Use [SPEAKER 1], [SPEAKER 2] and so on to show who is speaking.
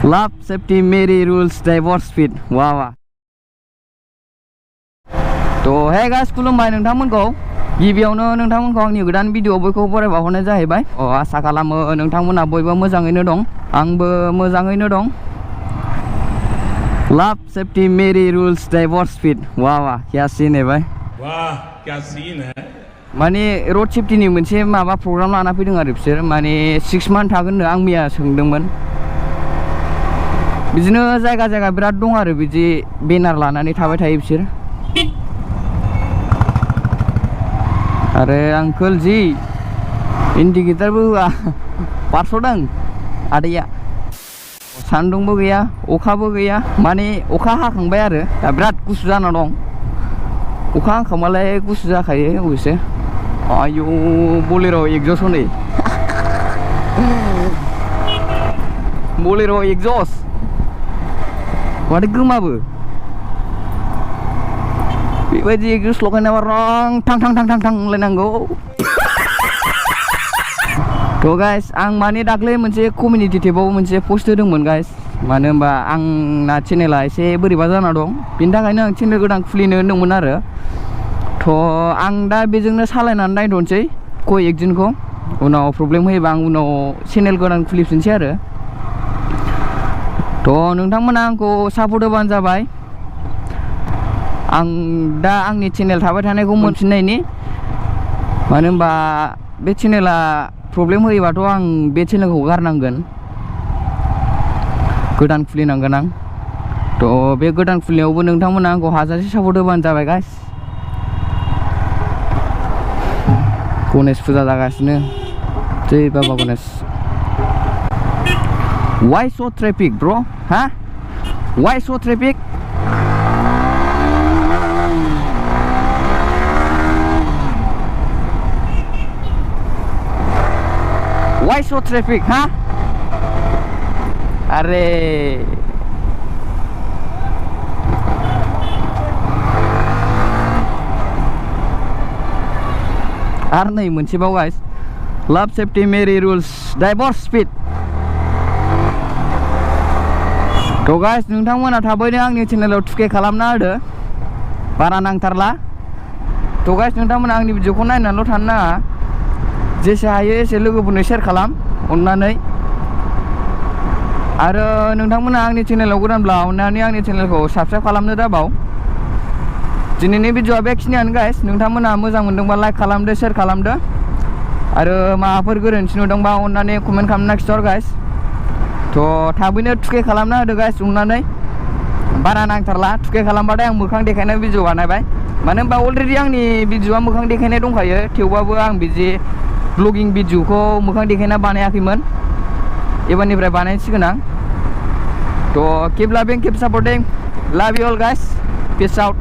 [SPEAKER 1] Love, safety, merry rules, divorce speed. वाह वाह. तो हे गाइस खुलुमबाय नोंथांमोनखौ गिबियावनो नोंथांमोनखौ आंनि गोदान भिडिअ बयखौबो बरायबावहरनाय जाहैबाय. आसा खालामो नोंथांमोना बयबो मोजाङैनो दं. आंबो मोजाङैनो दं. Love, safety, merry rules, divorce speed. वाह वाह क्या सीन है भाई.
[SPEAKER 2] वाह क्या सीन है.
[SPEAKER 1] माने रोड सेफ्टिनि मोनसे माबा प्रग्राम लाना फैदों आरो बिसोर माने 6 मान्थ थागोननो आं मैया सोंदोंमोन. बिदिनो जायगा जायगा बिराद दं आरो बिदि बेनार लानानै थाबाय थायो बिसोर. अरे अंकल जी इंडिकेटरबो होआ बारस'दों आदैया. सान्दुंबो गैया अखाबो गैया माने अखा हाखांबाय आरो दा बिराद गुसु जाना दं. अखा हाखांबालाय गुसु जाखायो अबयसे. आयौ बलेर' एगजस्ट हनै बलेर' एगजस्ट माथो गोमाबो. बेबायदि एगजस्ट लगायनायाबा रं थां थां थां थां थां होनलायनांगौ. थ' गाइस आं माने दाख्लै मोनसे कमिउनिटि टेबाव मोनसे पस्ट होदोंमोन गाइस. मानो होनबा आंना चेनेला एसे बोरैबा जाना दं बेनि थाखायनो आं चेनेल गोदान खुलिनो होनदोंमोन आरो. थ' आं दा बेजोंनो सालायनानै नायथ'नोसै कय एकदिनखौ. उनाव प्रब्लेम होयोबा आं उनाव चेनेल गोदान खुलिफिनसै आरो. थ' नोंथांमोना आंखौ सापर्ट होबानो जाबाय. आं दा आंनि चेनेल थाबाय थानायखौ मोनफिननायनि. मानो होनबा बे चेनेला प्रब्लेम होयोबाथ' आं बे चेनेलखौ गारनांगोन. गोदान खुलिनांगोन आं. थ' बे गोदान खुलिनायावबो नोंथांमोना आंखौ हाजासे सापर्ट होबानो जाबाय गाइस. गणेश फुजा जागासिनो. जै बाबा Ganesh. Why so traffic bro? Huh? Why so traffic? Why so traffic? Huh? अरे आर नै मोनसेबाव guys. Love, safety, merry rules, divorce speed. थ' गाइस नोंथांमोना थाबैनो आंनि चेनेलाव टुके खालामना होदो. बारा नांथारला. थ' गाइस नोंथांमोना आंनि भिडिअखौ नायनानैल' थानो नाङा. जेसे हायो एसे लोगोफोरनो शेयार खालाम अननानै. आरो नोंथांमोना आंनि चेनेलाव गोदानब्ला अननानै आंनि चेनेलखौ साबस्क्राइब खालामनो दाबाव. दिनैनि भिडिअआ बेखिनियानो गाइस. नोंथांमोना मोजां मोनदोंबा लाइक खालामदो शेयार खालामदो. आरो माबाफोर गोरोन्थि नुदोंबा अननानै कमेन्ट खालामना खिथाहर गाइस. थ' थाबैनो टुके खालामना होदो गाइस अननानै. बारा नांथारला. टुके खालामबाथाय आं मोखां देखायनाय भिडिअ बानायबाय. मानो होनबा अलरेडि आंनि भिडिअआ मोखां देखायनाय दंखायो. थेवबाबो आं बिदि ब्लगिं भिडिअखौ मोखां देखायना बानायाखैमोन. एबारनिफ्राय बानायसिगोन आं. थ' keep loving, keep supporting. Love you all guys. Peace out.